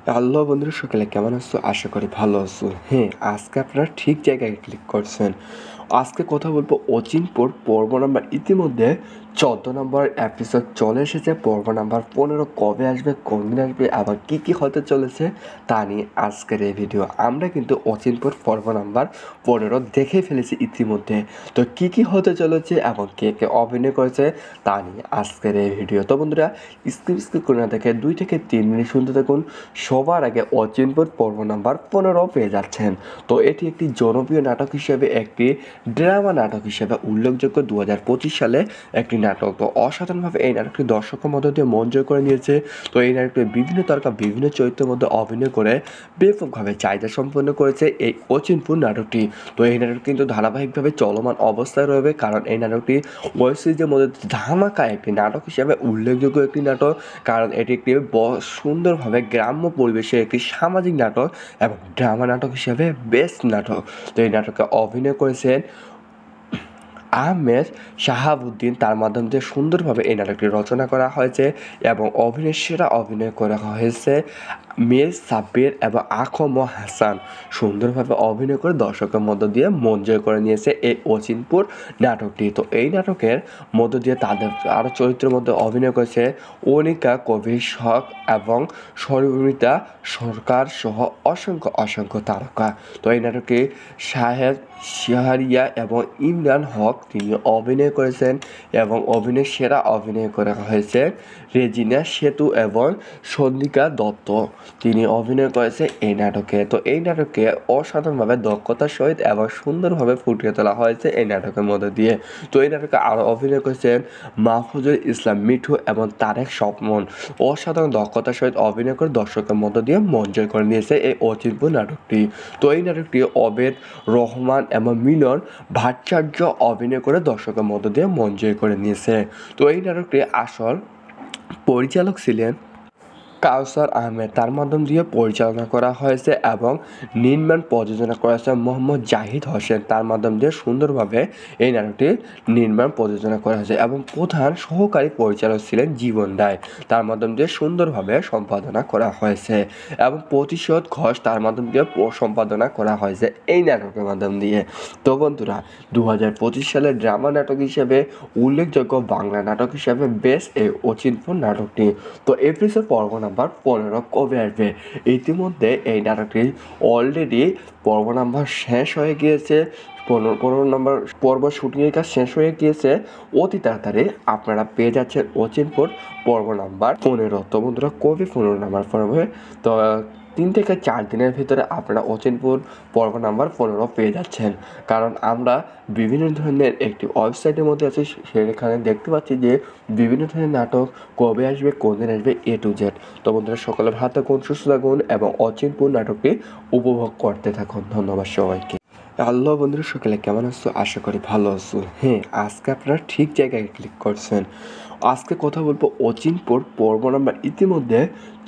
Hello বন্ধুরা, সকালে কেমন আছো? আশা করি ভালো আছো। হ্যাঁ, আজকে আপনারা ঠিক জায়গায় ক্লিক করছেন। আজকে কথা বলবো অচিনপুর পর্ব নাম্বার ইতিমধ্যে 14 নম্বর এপিসোড চলে এসেছে। পর্ব নাম্বার 15 কবে আসবে, কোন দিন আসবে, আবার কী কী হতে চলেছে তা নিয়ে আজকের এই ভিডিও। আমরা কিন্তু অচিনপুর পর্ব নাম্বার 15 দেখেই ফেলেছি ইতিমধ্যে। তো কী কী হতে চলেছে এবং কে কে অভিনয় করেছে তা নিয়ে আজকের এই ভিডিও। তো বন্ধুরা, স্কিপ করে না দেখে 2 থেকে 3 মিনিট শুনতে থাকুন। সবার আগে অচিনপুর পর্ব নাম্বার 15 পেয়ে যাচ্ছেন। তো এটি একটি জনপ্রিয় নাটক হিসেবে, একটি ড্রামা নাটক হিসেবে উল্লেখযোগ্য 2025 সালে একটি নাটক। তো অসাধারণভাবে এই নাটকটি দর্শকের মধ্য দিয়ে মন জয় করে নিয়েছে। তো এই নাটকটি বিভিন্ন তারকা বিভিন্ন চরিত্রের মধ্যে অভিনয় করে ব্যাপকভাবে চাহিদা সম্পন্ন করেছে এই অচিনপুর নাটকটি। তো এই নাটক কিন্তু ধারাবাহিকভাবে চলমান অবস্থায় রয়েছে, কারণ এই নাটকটি ওয়েব সিরিজের মধ্যে ধামাকা একটি নাটক হিসেবে উল্লেখযোগ্য একটি নাটক, কারণ এটি একটি সুন্দরভাবে গ্রাম্য পরিবেশে একটি সামাজিক নাটক এবং ড্রামা নাটক হিসেবে বেস্ট নাটক। তো এই নাটকে অভিনয় করেছেন আহমেদ শাহাবুদ্দিন। তার মাধ্যমে দিয়ে সুন্দরভাবে এই নাটকটি রচনা করা হয়েছে এবং অভিনয় সেরা অভিনয় করা হয়েছে মীর সাব্বির এবং আকম হাসান। সুন্দরভাবে অভিনয় করে দর্শকের মধ্য দিয়ে মন জয় করে নিয়েছে এই অচিনপুর নাটকটি। তো এই নাটকের মধ্য দিয়ে তাদের আরও চরিত্রের মধ্যে অভিনয় করেছে অনিকা কবির শখ এবং সরিতা সরকার সহ অসংখ্য তারকা। তো এই নাটকে শাহেদ শাহরিয়া এবং ইমরান হক তিনি অভিনয় করেছেন এবং অভিনয় সেরা অভিনয় করা হয়েছে রেজিনা সেতু এবং সন্দিকা দত্ত। তিনি অভিনয় করেছে এই নাটকে। তো এই নাটকে অসাধারণভাবে দক্ষতার সহিত এবং সুন্দরভাবে ফুটিয়ে তোলা হয়েছে এই নাটকের মধ্যে দিয়ে। তো এই নাটকে আরও অভিনয় করেছেন মাহফুজুল ইসলাম মিঠু এবং তারেক স্বপ্ন। অসাধারণ দক্ষতার সহিত অভিনয় করে দর্শকের মধ্য দিয়ে মন জয় করে নিয়েছে এই অচিনপুর নাটকটি। তো এই নাটকটি অবেদ রহমান এবং মিলন ভট্টাচার্য অভিনয় করে দর্শকের মধ্য দিয়ে মন জয় করে নিয়েছে। তো এই নাটকটি আসল পরিচালক ছিলেন কাউসার আহমেদ। তার মাধ্যম দিয়ে পরিচালনা করা হয়েছে এবং নির্মাণ প্রযোজনা করেছে মোহাম্মদ জাহিদ হোসেন। তার মাধ্যম দিয়ে সুন্দরভাবে এই নাটকটি নির্মাণ প্রযোজনা করা হয়েছে এবং প্রধান সহকারী পরিচালক ছিলেন জীবন রায়। তার মাধ্যম দিয়ে সুন্দরভাবে সম্পাদনা করা হয়েছে এবং প্রতিশোধ ঘোষ তার মাধ্যম দিয়ে সম্পাদনা করা হয়েছে এই নাটকের মাধ্যম দিয়ে। তো বন্ধুরা, 2025 সালের ড্রামা নাটক হিসেবে উল্লেখযোগ্য বাংলা নাটক হিসেবে বেস্ট এই অচিনপুর নাটকটি। তো এপিসোড পর্ব নাম্বার 15 কবে আসবে? ইতিমধ্যে এই নাটকটি অলরেডি পর্ব নাম্বার শেষ হয়ে গিয়েছে। 15 নম্বর পর্ব শুটিংয়ের কাজ শেষ হয়ে গিয়েছে। অতি তাড়াতাড়ি আপনারা পেয়ে যাচ্ছেন অচিনপুর পর্ব নাম্বার 15। তো বন্ধুরা, কবে 15 নাম্বার পর্বে? তো 3 থেকে 4 দিনের ভিতরে আপনারা অচিনপুর পর্ব নাম্বার 15 পেয়ে যাচ্ছেন, কারণ আমরা বিভিন্ন ধরনের একটি ওয়েবসাইটের মধ্যে আছি। সেখানে দেখতে পাচ্ছি যে বিভিন্ন ধরনের নাটক কবে আসবে, কোন দিন আসবে, A to Z। তো বন্ধুরা, সকালে ভালো থাকুন, সুস্থ থাকুন এবং অচিনপুর নাটকটি উপভোগ করতে থাকুন। ধন্যবাদ সবাইকে। হ্যালো বন্ধুরা, সকালে কেমন আছো? আশা করি ভালো আছো। হ্যাঁ, আজকে আপনারা ঠিক জায়গায় ক্লিক করছেন। আজকে কথা বলবো অচিনপুর পর্ব নাম্বার ইতিমধ্যে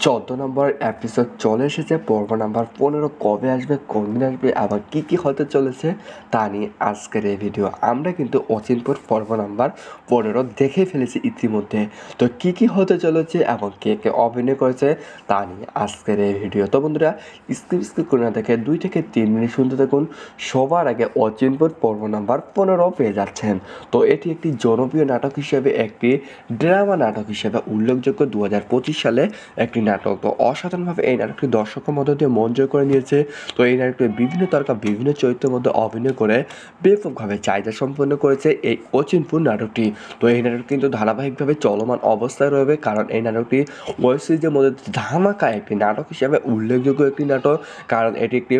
14 নম্বর এপিসোড চলে এসেছে। পর্ব নাম্বার 15 কবে আসবে, কোন দিন আসবে, আবার কী কী হতে চলেছে তা নিয়ে আজকের এই ভিডিও। আমরা কিন্তু অচিনপুর পর্ব নাম্বার 15 দেখেই ফেলেছি ইতিমধ্যে। তো কী কী হতে চলেছে এবং কে কে অভিনয় করেছে তা নিয়ে আজকের এই ভিডিও। তো বন্ধুরা, স্কিপ করে না দেখে 2 থেকে 3 মিনিট শুনতে থাকুন। সবার আগে অচিনপুর পর্ব নাম্বার 15 পেয়ে যাচ্ছেন। তো এটি একটি জনপ্রিয় নাটক হিসেবে, একটি ড্রামা নাটক হিসেবে উল্লেখযোগ্য 2025 সালে একটি নাটক। তো অসাধারণভাবে এই নাটকটি দর্শকের মধ্য দিয়ে মন জয় করে নিয়েছে। তো এই নাটকটি বিভিন্ন তারকা বিভিন্ন চরিত্রের মধ্যে অভিনয় করে ব্যাপকভাবে চাহিদা সম্পন্ন করেছে এই অচিনপুর নাটকটি। তো এই নাটক কিন্তু ধারাবাহিকভাবে চলমান অবস্থায় রয়েছে, কারণ এই নাটকটি ওয়েব সিরিজের মধ্যে ধামাকা একটি নাটক হিসেবে উল্লেখযোগ্য একটি নাটক, কারণ এটি একটি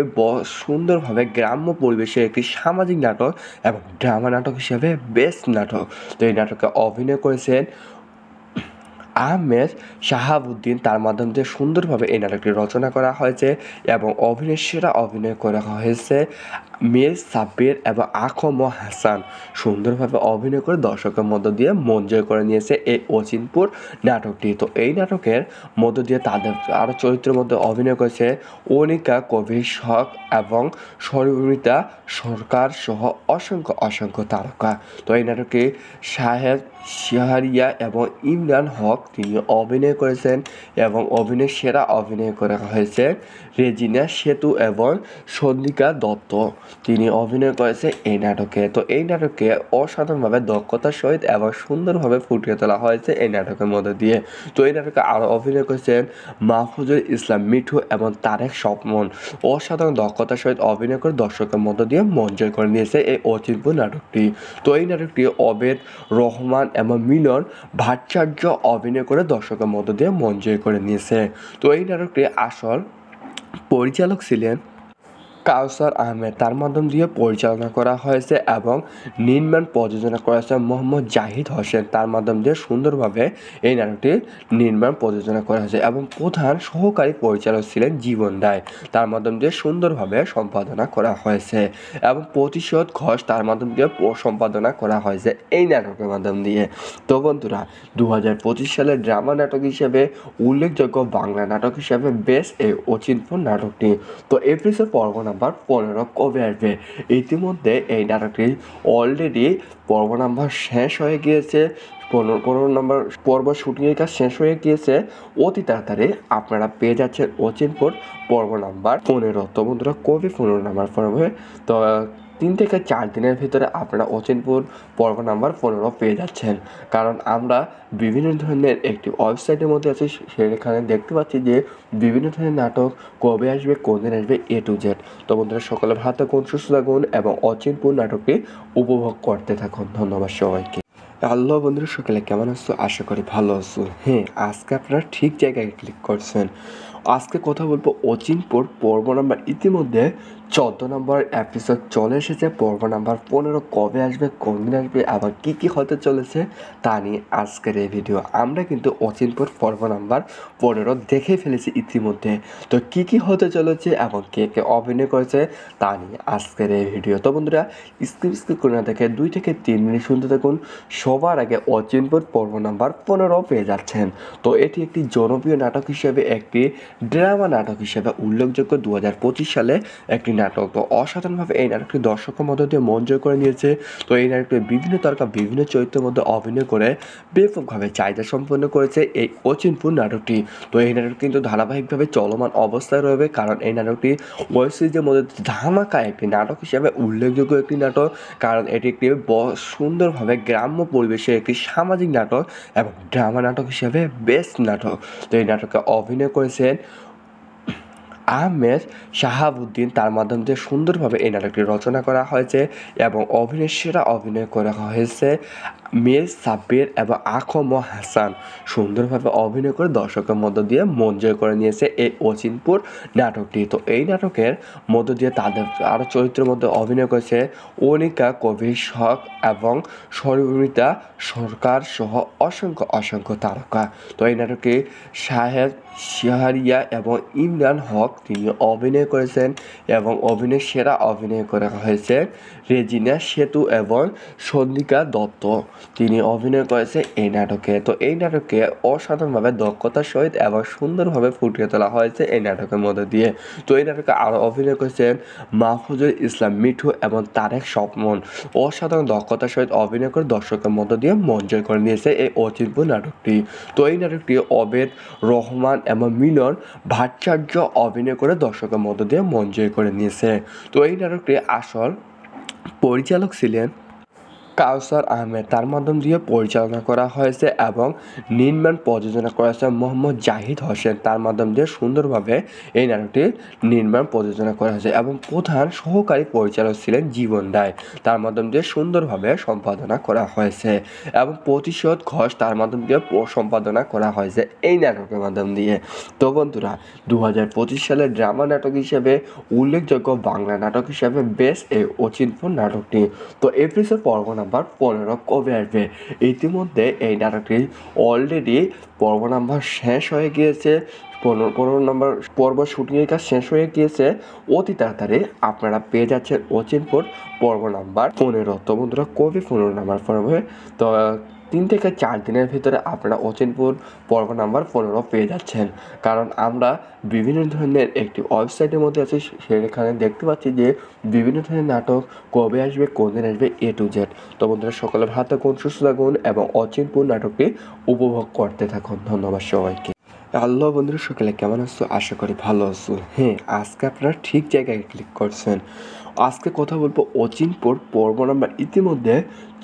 সুন্দরভাবে গ্রাম্য পরিবেশে একটি সামাজিক নাটক এবং ড্রামা নাটক হিসেবে বেস্ট নাটক। তো এই নাটকে অভিনয় করেছেন আহমেদ শাহাবুদ্দিন। তার মাধ্যম দিয়ে সুন্দরভাবে এই নাটকটি রচনা করা হয়েছে এবং অভিনয় সেরা অভিনয় করা হয়েছে মীর সাব্বির এবং আকম হাসান। সুন্দরভাবে অভিনয় করে দর্শকের মধ্য দিয়ে মন জয় করে নিয়েছে এই অচিনপুর নাটকটি। তো এই নাটকের মধ্য দিয়ে তাদের আরও চরিত্রের মধ্যে অভিনয় করেছে অনিকা কবির শখ এবং সরিতা সরকার সহ অসংখ্য তারকা। তো এই নাটকে শাহেদ শাহরিয়া এবং ইমরান হক তিনি অভিনয় করেছেন এবং অভিনয় সেরা অভিনয় করা হয়েছে রেজিনা সেতু এবং সন্ধিকা দত্ত। তিনি অভিনয় করেছে এই নাটকে। তো এই নাটকে অসাধারণভাবে দক্ষতার সহিত এবং সুন্দরভাবে ফুটিয়ে তোলা হয়েছে এই নাটকের মধ্যে দিয়ে। তো এই নাটকে আরও অভিনয় করেছেন মাহফুজুল ইসলাম মিঠু এবং তারেক স্বপন। অসাধারণ দক্ষতার সহিত অভিনয় করে দর্শকের মধ্য দিয়ে মন জয় করে নিয়েছে এই অচিনপুর নাটকটি। তো এই নাটকটি অবেদ রহমান এবং মিলন ভট্টাচার্য অভিনয় করে দর্শকের মধ্য দিয়ে মন জয় করে নিয়েছে। তো এই নাটকটি আসল পরিচালক ছিলেন কাউসার আহমেদ, তার মাধ্যম দিয়ে পরিচালনা করা হয়েছে এবং নির্মাণ প্রযোজনা করেছে মোহাম্মদ জাহিদ হোসেন, তার মাধ্যম দিয়ে সুন্দরভাবে এই নাটকটি নির্মাণ প্রযোজনা করা হয়েছে এবং প্রধান সহকারী পরিচালক ছিলেন জীবন রায়, তার মাধ্যম দিয়ে সুন্দরভাবে সম্পাদনা করা হয়েছে এবং প্রতিশোধ ঘোষ তার মাধ্যম দিয়ে সম্পাদনা করা হয়েছে এই নাটকের মাধ্যম দিয়ে। তো বন্ধুরা, 2025 সালের ড্রামা নাটক হিসেবে উল্লেখযোগ্য বাংলা নাটক হিসেবে বেশ এই অচিনপুর নাটকটি। তো এপিসোড পর্ব নাম্বার 15 কবে আসবে? ইতিমধ্যে এই নাটকটি অলরেডি পর্ব নাম্বার শেষ হয়ে গিয়েছে। 15 নম্বর পর্ব শুটিংয়ের কাজ শেষ হয়ে গিয়েছে। অতি তাড়াতাড়ি আপনারা পেয়ে যাচ্ছেন অচিনপুর পর্ব নাম্বার 15। তো বন্ধুরা, কবে 15 নাম্বার পর্বে? তো 3 থেকে 4 দিনের ভিতরে আপনারা অচিনপুর পর্ব নাম্বার 15 পেয়ে যাচ্ছেন। কারণ আমরা বিভিন্ন ধরনের একটি ওয়েবসাইটের মধ্যে আছি, সেখানে দেখতে পাচ্ছি যে বিভিন্ন ধরনের নাটক কবে আসবে, কোন দিন আসবে, A to Z। তো বন্ধুরা, সকলে ভালো থাকুন, সুস্থ থাকুন এবং অচিনপুর নাটকটি উপভোগ করতে থাকুন। ধন্যবাদ সবাইকে। হ্যালো বন্ধুরা, সকলে কেমন আছো? আশা করি ভালো আছো। হ্যাঁ, আজকে আপনারা ঠিক জায়গায় ক্লিক করছেন। আজকে কথা বলবো অচিনপুর পর্ব নাম্বার ইতিমধ্যে 14 নম্বর এপিসোড চলে এসেছে। পর্ব নাম্বার 15 কবে আসবে, কোন দিন আসবে, আবার কী কী হতে চলেছে তা নিয়ে আজকের এই ভিডিও। আমরা কিন্তু অচিনপুর পর্ব নাম্বার 15 দেখে ফেলেছি ইতিমধ্যে। তো কী কী হতে চলেছে এবং কে কে অভিনয় করেছে তা নিয়ে আজকের এই ভিডিও। তো বন্ধুরা, স্কিপ করে না দেখে 2 থেকে 3 মিনিট শুনতে থাকুন। সবার আগে অচিনপুর পর্ব নাম্বার 15 পেয়ে যাচ্ছেন। তো এটি একটি জনপ্রিয় নাটক হিসেবে, একটি ড্রামা নাটক হিসেবে উল্লেখযোগ্য 2025 সালে একটি নাটক। তো অসাধারণভাবে এই নাটকটি দর্শকের মধ্য দিয়ে মন জয় করে নিয়েছে। তো এই নাটকটি বিভিন্ন তারকা বিভিন্ন চরিত্রের মধ্যে অভিনয় করে ব্যাপকভাবে চাহিদা সম্পন্ন করেছে এই অচিনপুর নাটকটি। তো এই নাটক কিন্তু ধারাবাহিকভাবে চলমান অবস্থায় রয়েছে, কারণ এই নাটকটি ওয়েব সিরিজের মধ্যে ধামাকা একটি নাটক হিসেবে উল্লেখযোগ্য একটি নাটক। কারণ এটি একটি সুন্দরভাবে গ্রাম্য পরিবেশে একটি সামাজিক নাটক এবং ড্রামা নাটক হিসেবে বেস্ট নাটক। তো এই নাটকে অভিনয় করেছেন আহমেদ শাহাবুদ্দিন, তার মাধ্যম দিয়ে সুন্দরভাবে এই নাটকটি রচনা করা হয়েছে এবং অভিনয় সেরা অভিনয় করা হয়েছে মীর সাব্বির এবং আকম হাসান। সুন্দরভাবে অভিনয় করে দর্শকের মধ্য দিয়ে মন জয় করে নিয়েছে এই অচিনপুর নাটকটি। তো এই নাটকের মধ্য দিয়ে তাদের আরও চরিত্রের মধ্যে অভিনয় করেছে অনিকা কবির শখ এবং সরিতা সরকার সহ অসংখ্য তারকা। তো এই নাটকে শাহেদ শাহরিয়া এবং ইমরান হক তিনি অভিনয় করেছেন এবং অভিনয় সেরা অভিনয় করা হয়েছে রেজিনা সেতু এবং সন্ধিকা দত্ত। তিনি অভিনয় করেছে এই নাটকে। তো এই নাটকে অসাধারণভাবে দক্ষতার সহিত এবং সুন্দরভাবে ফুটিয়ে তোলা হয়েছে এই নাটকের মধ্যে দিয়ে। তো এই নাটকে আরও অভিনয় করেছেন মাহফুজুল ইসলাম মিঠু এবং তারেক স্বপন। অসাধারণ দক্ষতার সহিত অভিনয় করে দর্শকের মধ্য দিয়ে মন জয় করে নিয়েছে এই অচিনপুর নাটকটি। তো এই নাটকটি অবেদ রহমান এবং মিলন ভট্টাচার্য অভিনয় করে দর্শকের মধ্য দিয়ে মন জয় করে নিয়েছে। তো এই নাটকটি আসল পরিচালক ছিলেন কাউসার আহমেদ, তার মাধ্যম দিয়ে পরিচালনা করা হয়েছে এবং নির্মাণ প্রযোজনা করেছে মোহাম্মদ জাহিদ হোসেন, তার মাধ্যম দিয়ে সুন্দরভাবে এই নাটকটি নির্মাণ প্রযোজনা করা হয়েছে এবং প্রধান সহকারী পরিচালক ছিলেন জীবন রায়, তার মাধ্যম দিয়ে সুন্দরভাবে সম্পাদনা করা হয়েছে এবং প্রতিশোধ ঘোষ তার মাধ্যম দিয়ে সম্পাদনা করা হয়েছে এই নাটকের মাধ্যম দিয়ে। তো বন্ধুরা, 2025 সালের ড্রামা নাটক হিসেবে উল্লেখযোগ্য বাংলা নাটক হিসেবে বেশ এই অচিনপুর নাটকটি। তো এপিসোড পর্ব নাম্বার 15 কবে আসবে? ইতিমধ্যে এই নাটকটি অলরেডি পর্ব নাম্বার শেষ হয়ে গিয়েছে। 15 নম্বর পর্ব শুটিংয়ের কাজ শেষ হয়ে গিয়েছে। অতি তাড়াতাড়ি আপনারা পেয়ে যাচ্ছেন অচিনপুর পর্ব নাম্বার 15। তো বন্ধুরা, কবে 15 নাম্বার পর্বে? তো 3 থেকে 4 দিনের ভিতরে আপনারা অচিনপুর পর্ব নাম্বার 15 পেয়ে যাচ্ছেন। কারণ আমরা বিভিন্ন ধরনের একটি ওয়েবসাইটের মধ্যে আছি, সেখানে দেখতে পাচ্ছি যে বিভিন্ন ধরনের নাটক কবে আসবে, কোন দিন আসবে, A to Z। তো বন্ধুরা, সকলে ভালো থাকুন, সুস্থ থাকুন এবং অচিনপুর নাটকটি উপভোগ করতে থাকুন। ধন্যবাদ সবাইকে। হ্যালো বন্ধুরা, সকলে কেমন আছো? আশা করি ভালো আছো। হ্যাঁ, আজকে আপনারা ঠিক জায়গায় ক্লিক করছেন। আজকে কথা বলবো অচিনপুর পর্ব নাম্বার ইতিমধ্যে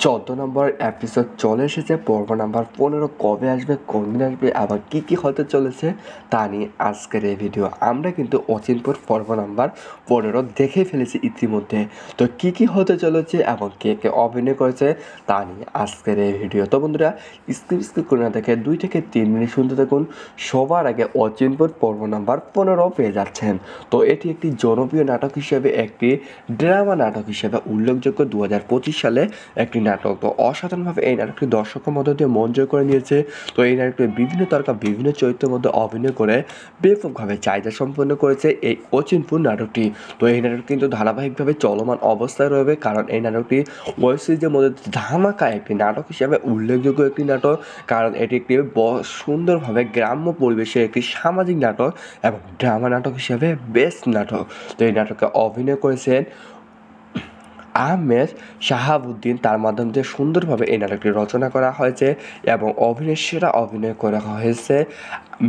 14 নম্বর এপিসোড চলে এসেছে। পর্ব নাম্বার 15 কবে আসবে, কোন দিন আসবে, আবার কী হতে চলেছে তা নিয়ে আজকের এই ভিডিও। আমরা কিন্তু অচিনপুর পর্ব নাম্বার 15 দেখে ফেলেছি ইতিমধ্যে। তো কী হতে চলেছে এবং কে অভিনয় করেছে তা নিয়ে আজকের এই ভিডিও। তো বন্ধুরা, স্ক্রিপ করে না দেখে 2 থেকে 3 মিনিট শুনতে থাকুন। সবার আগে অচিনপুর পর্ব নাম্বার 15 পেয়ে যাচ্ছেন। তো এটি একটি জনপ্রিয় নাটক হিসেবে, একটি ড্রামা নাটক হিসেবে উল্লেখযোগ্য 2025 সালে একটি নাটক। তো অসাধারণভাবে এই নাটকটি দর্শকের মধ্য দিয়ে মন জয় করে নিয়েছে। তো এই নাটকটি বিভিন্ন তারকা বিভিন্ন চরিত্রের মধ্যে অভিনয় করে ব্যাপকভাবে চাহিদা সম্পন্ন করেছে এই অচিনপুর নাটকটি। তো এই নাটক কিন্তু ধারাবাহিকভাবে চলমান অবস্থায় রয়েছে, কারণ এই নাটকটি ওয়েব সিরিজের মধ্যে ধামাকা একটি নাটক হিসেবে উল্লেখযোগ্য একটি নাটক। কারণ এটি একটি সুন্দরভাবে গ্রাম্য পরিবেশে একটি সামাজিক নাটক এবং ড্রামা নাটক হিসেবে বেস্ট নাটক। তো এই নাটকে অভিনয় করেছেন আহমেদ শাহাবুদ্দিন। তার মাধ্যমে যে সুন্দরভাবে এই নাটকটি রচনা করা হয়েছে এবং অভিনয়ের সেরা অভিনয় করা হয়েছে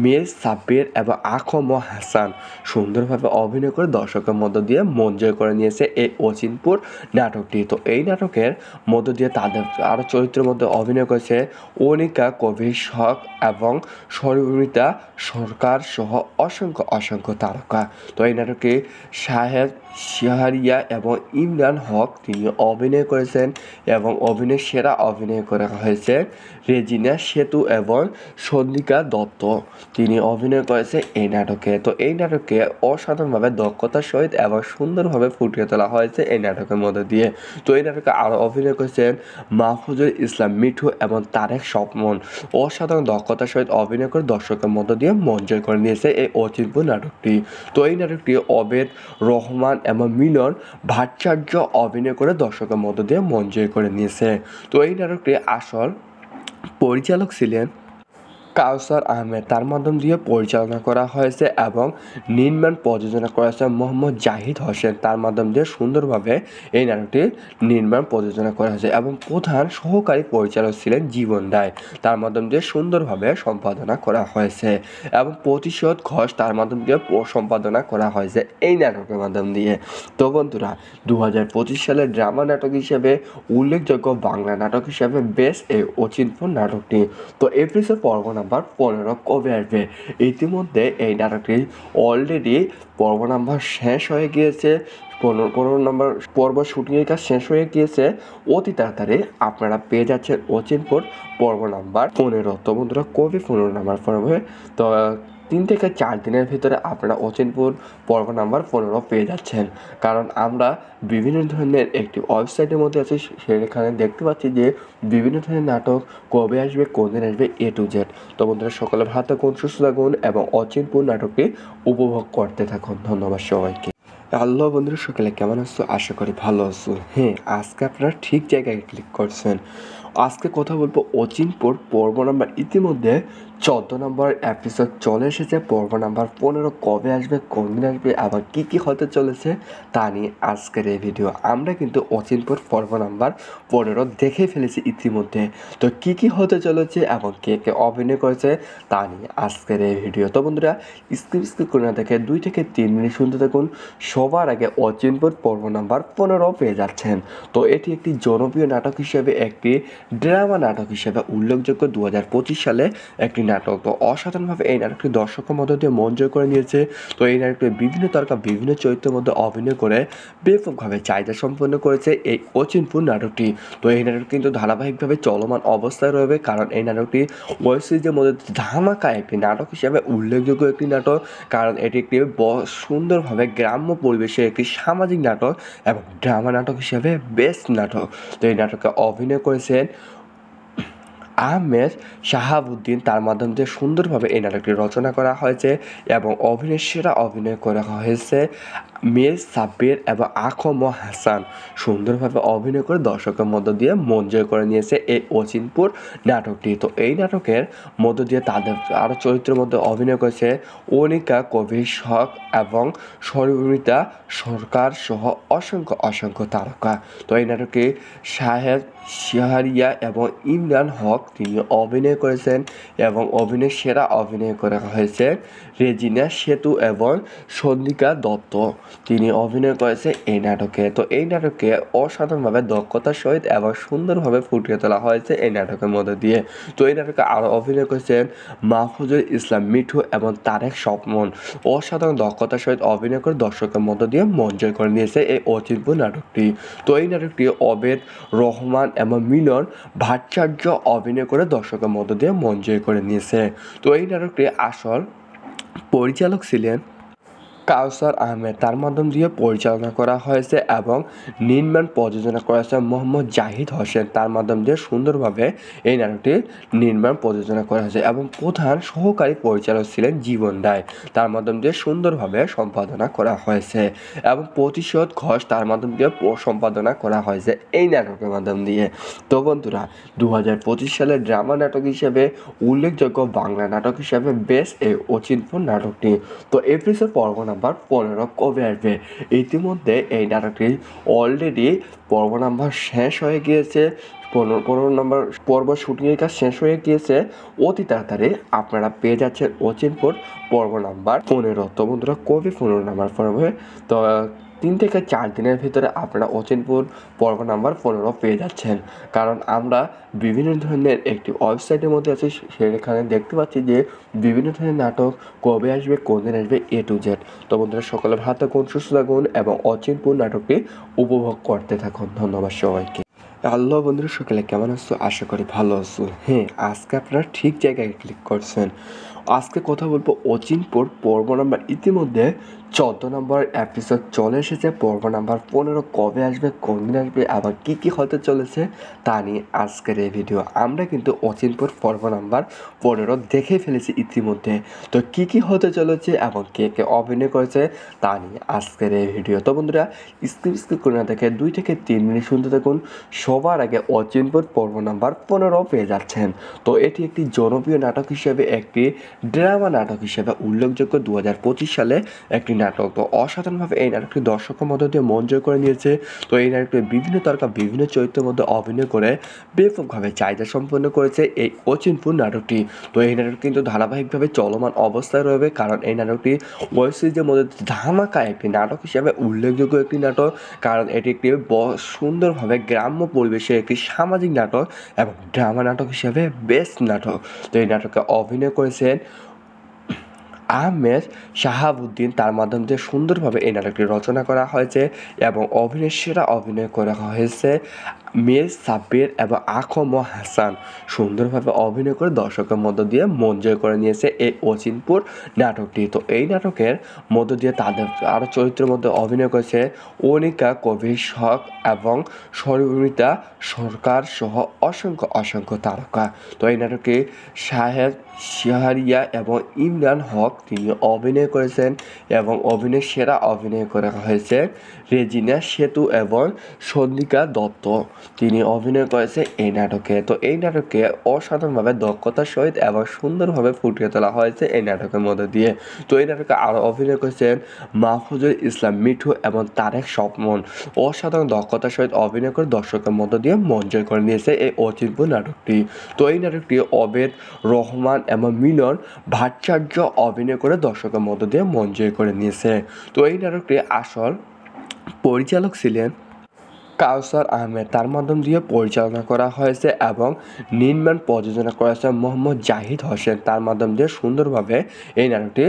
মীর সাব্বির এবং আকম হাসান। সুন্দরভাবে অভিনয় করে দর্শকের মধ্য দিয়ে মন জয় করে নিয়েছে এই অচিনপুর নাটকটি। তো এই নাটকের মধ্য দিয়ে তাদের আরও চরিত্রের মধ্যে অভিনয় করেছে অনিকা কবির শখ এবং সরিতা সরকার সহ অসংখ্য তারকা। তো এই নাটকে শাহেদ শাহরিয়া এবং ইমরান হক তিনি অভিনয় করেছেন এবং অভিনয় সেরা অভিনয় করা হয়েছে রেজিনা সেতু এবং সন্দিকা দত্ত। তিনি অভিনয় করেছে এই নাটকে। তো এই নাটকে অসাধারণভাবে দক্ষতার সহিত এবং সুন্দরভাবে ফুটিয়ে তোলা হয়েছে এই নাটকের মধ্যে দিয়ে। তো এই নাটকে আরও অভিনয় করেছেন মাহফুজুল ইসলাম মিঠু এবং তারেক স্বপ্ন। অসাধারণ দক্ষতার সহিত অভিনয় করে দর্শকের মধ্য দিয়ে মন জয় করে নিয়েছে এই অচিনপুর নাটকটি। তো এই নাটকটি অবেদ রহমান এবং মিলন ভট্টাচার্য অভিনয় করে দর্শকের মধ্য দিয়ে মন জয় করে নিয়েছে। তো এই নাটকটি আসল পরিচালক ছিলেন কাউসার আহমেদ। তার মাধ্যম দিয়ে পরিচালনা করা হয়েছে এবং নির্মাণ প্রযোজনা করেছে মোহাম্মদ জাহিদ হোসেন। তার মাধ্যম দিয়ে সুন্দরভাবে এই নাটকটি নির্মাণ প্রযোজনা করা হয়েছে এবং প্রধান সহকারী পরিচালক ছিলেন জীবন রায়। তার মাধ্যম দিয়ে সুন্দরভাবে সম্পাদনা করা হয়েছে এবং প্রতিশোধ ঘোষ তার মাধ্যম দিয়ে সম্পাদনা করা হয়েছে এই নাটকের মাধ্যম দিয়ে। তো বন্ধুরা, 2025 সালের ড্রামা নাটক হিসেবে উল্লেখযোগ্য বাংলা নাটক হিসেবে বেস্ট এই অচিনপুর নাটকটি। তো এপিসোড পর্ব নাম্বার 15 কবে আসবে? ইতিমধ্যে এই নাটকটি অলরেডি পর্ব নাম্বার শেষ হয়ে গিয়েছে। 15 নম্বর পর্ব শুটিংয়ের কাজ শেষ হয়ে গিয়েছে। অতি তাড়াতাড়ি আপনারা পেয়ে যাচ্ছেন অচিনপুর পর্ব নাম্বার 15। তো বন্ধুরা, কবে 15 নাম্বার পর্বে? তো 3 থেকে 4 দিনের ভিতরে আপনারা অচিনপুর পর্ব নাম্বার 15 পেয়ে যাচ্ছেন। কারণ আমরা বিভিন্ন ধরনের একটি ওয়েবসাইটের মধ্যে আছি, সেখানে দেখতে পাচ্ছি যে বিভিন্ন ধরনের নাটক কবে আসবে, কোন দিন আসবে, A to Z। তো বন্ধুরা, সকলে ভালো থাকুন, সুস্থ থাকুন এবং অচিনপুর নাটকটি উপভোগ করতে থাকুন। ধন্যবাদ সবাইকে। হ্যালো বন্ধুরা, সকলে কেমন আছো? আশা করি ভালো আছো। হ্যাঁ, আজকে আপনারা ঠিক জায়গায় ক্লিক করছেন। আজকে কথা বলবো অচিনপুর পর্ব নাম্বার ইতিমধ্যে 14 নম্বর এপিসোড চলে এসেছে। পর্ব নাম্বার 15 কবে আসবে, কোন দিন আসবে, আবার কী হতে চলেছে তা নিয়ে আজকের এই ভিডিও। আমরা কিন্তু অচিনপুর পর্ব নাম্বার 15 দেখে ফেলেছি ইতিমধ্যে। তো কী হতে চলেছে এবং কে অভিনয় করেছে তা নিয়ে আজকের এই ভিডিও। তো বন্ধুরা, স্ক্রিপ করে না দেখে 2 থেকে 3 মিনিট শুনতে থাকুন। সবার আগে অচিনপুর পর্ব নাম্বার 15 পেয়ে যাচ্ছেন। তো এটি একটি জনপ্রিয় নাটক হিসেবে, একটি ড্রামা নাটক হিসেবে উল্লেখযোগ্য 2025 সালে একটি নাটক। তো অসাধারণভাবে এই নাটকটি দর্শকের মধ্য দিয়ে মন জয় করে নিয়েছে। তো এই নাটকটি বিভিন্ন তারকা বিভিন্ন চরিত্রের মধ্যে অভিনয় করে ব্যাপকভাবে চাহিদা সম্পন্ন করেছে এই অচিনপুর নাটকটি। তো এই নাটক কিন্তু ধারাবাহিকভাবে চলমান অবস্থায় রয়েছে, কারণ এই নাটকটি ওয়েব সিরিজের মধ্যে ধামাকা একটি নাটক হিসেবে উল্লেখযোগ্য একটি নাটক। কারণ এটি একটি সুন্দরভাবে গ্রাম্য পরিবেশে একটি সামাজিক নাটক এবং ড্রামা নাটক হিসেবে বেস্ট নাটক। তো এই নাটকে অভিনয় করেছেন আহমেদ শাহাবুদ্দিন। তার মাধ্যমে যে সুন্দরভাবে এই নাটকটি রচনা করা হয়েছে এবং অভিনয়ের সেরা অভিনয় করা হয়েছে মীর সাব্বির এবং আকম হাসান সুন্দরভাবে অভিনয় করে দর্শকের মধ্য দিয়ে মন জয় করে নিয়েছে এই অচিনপুর নাটকটি। তো এই নাটকের মধ্য দিয়ে তাদের আরও চরিত্রের মধ্যে অভিনয় করেছে অনিকা কবির শখ এবং সরিতা সরকার সহ অসংখ্য তারকা। তো এই নাটকে শাহেদ শাহরিয়া এবং ইমরান হক তিনি অভিনয় করেছেন এবং অভিনয় সেরা অভিনয় করা হয়েছে রেজিনা সেতু এবং সন্দিকা দত্ত তিনি অভিনয় করেছে এই নাটকে। তো এই নাটকে অসাধারণভাবে দক্ষতার সহিত এবং সুন্দরভাবে ফুটিয়ে তোলা হয়েছে এই নাটকের মধ্যে দিয়ে। তো এই নাটকে আরও অভিনয় করেছেন মাহফুজুল ইসলাম মিঠু এবং তারেক স্বপ্ন অসাধারণ দক্ষতার সহিত অভিনয় করে দর্শকের মধ্য দিয়ে মন জয় করে নিয়েছে এই অচিনপুর নাটকটি। তো এই নাটকটি অবেদ রহমান এবং মিলন ভট্টাচার্য অভিনয় করে দর্শকের মধ্য দিয়ে মন জয় করে নিয়েছে। তো এই নাটকটি আসল পরিচালক ছিলেন কাউসার আহমেদ, তার মাধ্যম দিয়ে পরিচালনা করা হয়েছে এবং নির্মাণ প্রযোজনা করেছে মোহাম্মদ জাহিদ হোসেন, তার মাধ্যম দিয়ে সুন্দরভাবে এই নাটকটি নির্মাণ প্রযোজনা করা হয়েছে এবং প্রধান সহকারী পরিচালক ছিলেন জীবন রায়, তার মাধ্যম দিয়ে সুন্দরভাবে সম্পাদনা করা হয়েছে এবং প্রতিশোধ ঘোষ তার মাধ্যম দিয়ে সম্পাদনা করা হয়েছে এই নাটকের মাধ্যম দিয়ে। তো বন্ধুরা 2025 সালের ড্রামা নাটক হিসেবে উল্লেখযোগ্য বাংলা নাটক হিসেবে বেস্ট এই অচিনপুর নাটকটি। তো এপিসোড পর্ব নাম্বার 15 কবে আসবে? ইতিমধ্যে এই নাটকটি অলরেডি পর্ব নাম্বার শেষ হয়ে গিয়েছে, 15 নম্বর পর্ব শুটিংয়ের কাজ শেষ হয়ে গিয়েছে। অতি তাড়াতাড়ি আপনারা পেয়ে যাচ্ছেন অচিনপুর পর্ব নাম্বার 15। তো বন্ধুরা কবে 15 নাম্বার পর্বে? তো 3 থেকে 4 দিনের ভিতরে আপনারা অচিনপুর পর্ব নাম্বার 15 পেয়ে যাচ্ছেন, কারণ আমরা বিভিন্ন ধরনের একটি ওয়েবসাইটের মধ্যে আছি, সেখানে দেখতে পাচ্ছি যে বিভিন্ন ধরনের নাটক কবে আসবে, কোন দিন আসবে, A to Z। তো বন্ধুরা সকলে ভালো থাকুন, সুস্থ থাকুন এবং অচিনপুর নাটকটি উপভোগ করতে থাকুন। ধন্যবাদ সবাইকে। হ্যালো বন্ধুরা, সকলে কেমন আছো? আশা করি ভালো আছো। হ্যাঁ, আজকে আপনারা ঠিক জায়গায় ক্লিক করছেন। আজকে কথা বলবো অচিনপুর পর্ব নাম্বার ইতিমধ্যে 14 নম্বর এপিসোড চলে এসেছে। পর্ব নাম্বার 15 কবে আসবে, কোন দিন আসবে, আবার কী হতে চলেছে তা নিয়ে আজকের এই ভিডিও। আমরা কিন্তু অচিনপুর পর্ব নাম্বার 15 দেখে ফেলেছি ইতিমধ্যে। তো কী হতে চলেছে এবং কে অভিনয় করেছে তা নিয়ে আজকের এই ভিডিও। তো বন্ধুরা স্ক্রিপ করে না দেখে 2 থেকে 3 মিনিট শুনতে থাকুন। সবার আগে অচিনপুর পর্ব নাম্বার 15 পেয়ে যাচ্ছেন। তো এটি একটি জনপ্রিয় নাটক হিসেবে, একটি ড্রামা নাটক হিসেবে উল্লেখযোগ্য 2025 সালে একটি নাটক। তো অসাধারণভাবে এই নাটকটি দর্শকের মধ্য দিয়ে মন জয় করে নিয়েছে। তো এই নাটকটি বিভিন্ন তারকা বিভিন্ন চরিত্রের মধ্যে অভিনয় করে ব্যাপকভাবে চাহিদা সম্পন্ন করেছে এই অচিনপুর নাটকটি। তো এই নাটক কিন্তু ধারাবাহিকভাবে চলমান অবস্থায় রয়েছে, কারণ এই নাটকটি ওয়েব সিরিজের মধ্যে ধামাকা একটি নাটক হিসেবে উল্লেখযোগ্য একটি নাটক, কারণ এটি একটি সুন্দরভাবে গ্রাম্য পরিবেশে একটি সামাজিক নাটক এবং ড্রামা নাটক হিসেবে বেস্ট নাটক। তো এই নাটকে অভিনয় করেছেন আহমেদ শাহাবুদ্দিন, তার মাধ্যম দিয়ে সুন্দরভাবে এই নাটকটি রচনা করা হয়েছে এবং অভিনয় সেরা অভিনয় করা হয়েছে মীর সাব্বির এবং আকম হাসান সুন্দরভাবে অভিনয় করে দর্শকের মধ্য দিয়ে মন জয় করে নিয়েছে এই অচিনপুর নাটকটি। তো এই নাটকের মধ্য দিয়ে তাদের আরও চরিত্রের মধ্যে অভিনয় করেছে অনিকা কবির শখ এবং সরিতা সরকার সহ অসংখ্য তারকা। তো এই নাটকে শাহেদ শাহরিয়া এবং ইমরান হক তিনি অভিনয় করেছেন এবং অভিনয় সেরা অভিনয় করা হয়েছে রেজিনা সেতু এবং সন্দিকা দত্ত তিনি অভিনয় করেছে এই নাটকে। তো এই নাটকে অসাধারণভাবে দক্ষতার সহিত এবং সুন্দরভাবে ফুটিয়ে তোলা হয়েছে এই নাটকের মধ্যে দিয়ে। তো এই নাটকে আরও অভিনয় করেছেন মাহফুজুল ইসলাম মিঠু এবং তারেক স্বপ্ন অসাধারণ দক্ষতার সহিত অভিনয় করে দর্শকের মধ্য দিয়ে মন জয় করে নিয়েছে এই অচিনপুর নাটকটি। তো এই নাটকটি অবেদ রহমান এবং মিলন ভট্টাচার্য অভিনয় করে দর্শকের মধ্য দিয়ে মন জয় করে নিয়েছে। তো এই নাটকটি আসল পরিচালক ছিলেন কাউসার আহমেদ, তার মাধ্যম দিয়ে পরিচালনা করা হয়েছে এবং নির্মাণ প্রযোজনা করেছে মোহাম্মদ জাহিদ হোসেন, তার মাধ্যম দিয়ে সুন্দরভাবে এই নাটকটি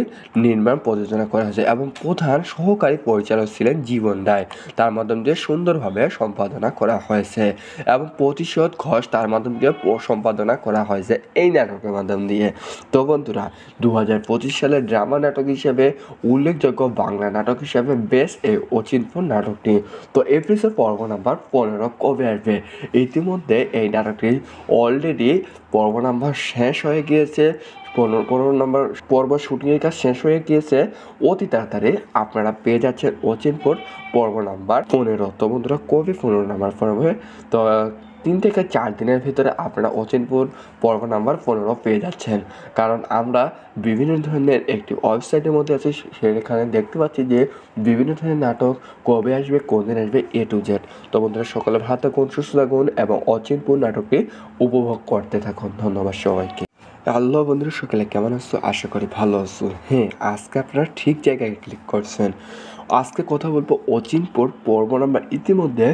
নির্মাণ প্রযোজনা করা হয়েছে এবং প্রধান সহকারী পরিচালক ছিলেন জীবন রায়, তার মাধ্যম দিয়ে সুন্দরভাবে সম্পাদনা করা হয়েছে এবং প্রতিশোধ ঘোষ তার মাধ্যম দিয়ে সম্পাদনা করা হয়েছে এই নাটকের মাধ্যম দিয়ে। তো বন্ধুরা 2025 সালের ড্রামা নাটক হিসেবে উল্লেখযোগ্য বাংলা নাটক হিসেবে বেস্ট এই অচিনপুর নাটকটি। তো এপিসোড পর্ব নাম্বার 15 কবে আসবে। ইতিমধ্যে এই নাটকটি অলরেডি পর্ব নাম্বার শেষ হয়ে গিয়েছে। 15 নম্বর পর্ব শুটিংয়ের কাজ শেষ হয়ে গিয়েছে। অতি তাড়াতাড়ি আপনারা পেয়ে যাচ্ছেন অচিনপুর পর্ব নাম্বার 15। তো বন্ধুরা কবে 15 নাম্বার পর্বে, তো 3 থেকে 4 দিনের ভিতরে আপনারা অচিনপুর পর্ব নাম্বার 15 পেয়ে যাচ্ছেন। কারণ আমরা বিভিন্ন ধরনের একটি ওয়েবসাইটের মধ্যে আছি, সেখানে দেখতে পাচ্ছি যে বিভিন্ন ধরনের নাটক কবে আসবে, কোন দিন আসবে, A to Z। তো বন্ধুরা সকলে ভালো থাকুন, সুস্থ থাকুন এবং অচিনপুর নাটকটি উপভোগ করতে থাকুন। ধন্যবাদ সবাইকে। হ্যালো বন্ধুরা, সকলে কেমন আছো? আশা করি ভালো আছো। হ্যাঁ, আজকে আপনারা ঠিক জায়গায় ক্লিক করছেন। আজকে কথা বলবো অচিনপুর পর্ব নাম্বার ইতিমধ্যে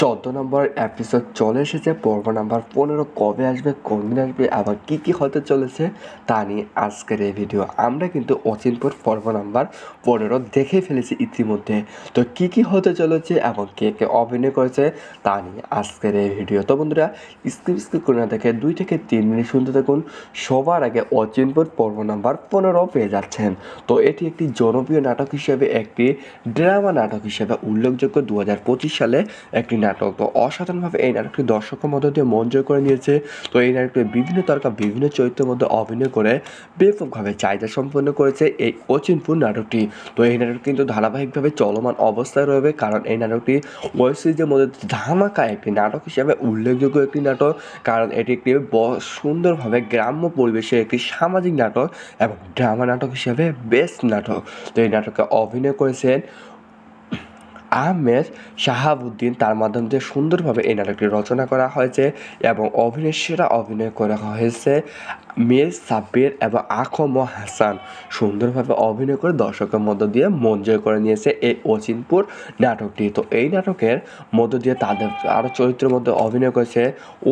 14 নম্বর এপিসোড চলে এসেছে। পর্ব নাম্বার 15 কবে আসবে, কোন দিন আসবে, আবার কী কী হতে চলেছে তা নিয়ে আজকের এই ভিডিও। আমরা কিন্তু অচিনপুর পর্ব নাম্বার 15 দেখে ফেলেছি ইতিমধ্যে। তো কী কী হতে চলেছে এবং কে কে অভিনয় করেছে তা নিয়ে আজকের এই ভিডিও। তো বন্ধুরা স্কিপ করে না দেখে 2 থেকে 3 মিনিট শুনতে থাকুন। সবার আগে অচিনপুর পর্ব নাম্বার 15 পেয়ে যাচ্ছেন। তো এটি একটি জনপ্রিয় নাটক হিসেবে, একটি ড্রামা নাটক হিসেবে উল্লেখযোগ্য 2025 সালে একটি নাটক। তো অসাধারণভাবে এই নাটকটি দর্শকের মধ্য দিয়ে মন জয় করে নিয়েছে। তো এই নাটকটি বিভিন্ন তারকা বিভিন্ন চরিত্রের মধ্যে অভিনয় করে ব্যাপকভাবে চাহিদা সম্পন্ন করেছে এই অচিনপুর নাটকটি। তো এই নাটকটি কিন্তু ধারাবাহিকভাবে চলমান অবস্থায় রয়েছে, কারণ এই নাটকটি ওয়েব সিরিজের মধ্যে ধামাকা একটি নাটক হিসেবে উল্লেখযোগ্য একটি নাটক। কারণ এটি একটি সুন্দরভাবে গ্রাম্য পরিবেশে একটি সামাজিক নাটক এবং ড্রামা নাটক হিসেবে বেস্ট নাটক। তো এই নাটকে অভিনয় করেছেন আহমেদ শাহাবুদ্দিন। তার মাধ্যমে দিয়ে সুন্দরভাবে এই নাটকটি রচনা করা হয়েছে এবং অভিনয়ের সেরা অভিনয় করা হয়েছে মীর সাব্বির এবং আকম হাসান। সুন্দরভাবে অভিনয় করে দর্শকের মধ্য দিয়ে মন জয় করে নিয়েছে এই অচিনপুর নাটকটি। তো এই নাটকের মধ্য দিয়ে তাদের আরও চরিত্রের মধ্যে অভিনয় করেছে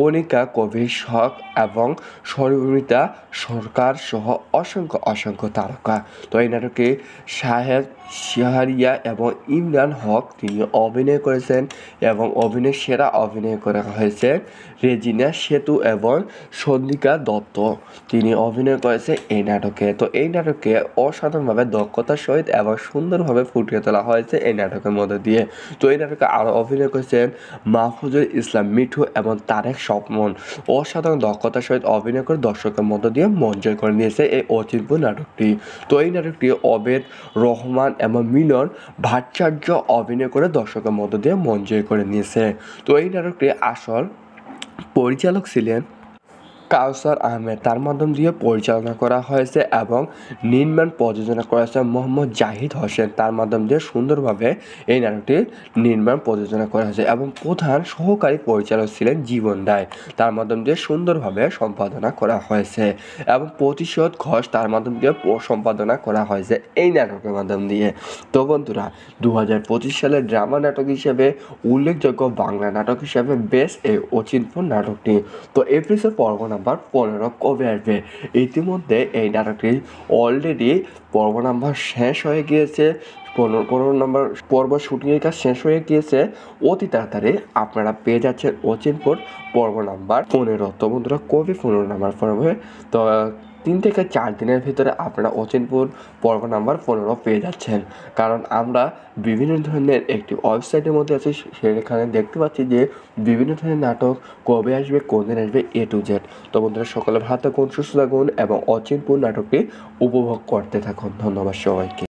অনিকা কবির শখ এবং সরিতা সরকার সহ অসংখ্য তারকা। তো এই নাটকে শাহেদ শাহরিয়া এবং ইমরান হক তিনি অভিনয় করেছেন এবং অভিনয় সেরা অভিনয় করা হয়েছে রেজিনা সেতু এবং সন্দিকা দত্ত। তিনি অভিনয় করেছে এই নাটকে। তো এই নাটকে অসাধারণভাবে দক্ষতার সহিত এবং সুন্দরভাবে ফুটিয়ে তোলা হয়েছে এই নাটকের মধ্যে দিয়ে। তো এই নাটকে আরও অভিনয় করেছেন মাহফুজুল ইসলাম মিঠু এবং তারেক স্বপ্ন। অসাধারণ দক্ষতার সহিত অভিনয় করে দর্শকের মধ্য দিয়ে মন জয় করে নিয়েছে এই অচিনপুর নাটকটি। তো এই নাটকটি অবেদ রহমান এবং মিলন ভট্টাচার্য অভিনয় করে দর্শকের মধ্য দিয়ে মন জয় করে নিয়েছে। তো এই নাটকটি আসল পরিচালক ছিলেন কাউসার আহমেদ। তার মাধ্যম দিয়ে পরিচালনা করা হয়েছে এবং নির্মাণ প্রযোজনা করেছে মোহাম্মদ জাহিদ হোসেন। তার মাধ্যম দিয়ে সুন্দরভাবে এই নাটকটি নির্মাণ প্রযোজনা করা হয়েছে এবং প্রধান সহকারী পরিচালক ছিলেন জীবন রায়। তার মাধ্যম দিয়ে সুন্দরভাবে সম্পাদনা করা হয়েছে এবং প্রতিশোধ ঘোষ তার মাধ্যম দিয়ে সম্পাদনা করা হয়েছে এই নাটকের মাধ্যম দিয়ে। তো বন্ধুরা 2025 সালের ড্রামা নাটক হিসেবে উল্লেখযোগ্য বাংলা নাটক হিসেবে বেশ এই অচিনপুর নাটকটি। তো এপিসোড পর্ব নাম্বার 15 কবে আসবে। ইতিমধ্যে এই নাটকটি অলরেডি পর্ব নাম্বার শেষ হয়ে গিয়েছে। 15 নম্বর পর্ব শুটিংয়ের কাজ শেষ হয়ে গিয়েছে। অতি তাড়াতাড়ি আপনারা পেয়ে যাচ্ছেন অচিনপুর পর্ব নাম্বার 15। তো বন্ধুরা কবে 15 নাম্বার পর্বে, তো 3 থেকে 4 দিনের ভিতরে আপনারা অচিনপুর পর্ব নাম্বার 15 পেয়ে যাচ্ছেন। কারণ আমরা বিভিন্ন ধরনের একটি ওয়েবসাইটের মধ্যে আছি, সেখানে দেখতে পাচ্ছি যে বিভিন্ন ধরনের নাটক কবে আসবে, কোন দিন আসবে, A to Z। তো বন্ধুরা সকলে ভালো থাকুন, সুস্থ থাকুন এবং অচিনপুর নাটকটি উপভোগ করতে থাকুন। ধন্যবাদ সবাইকে।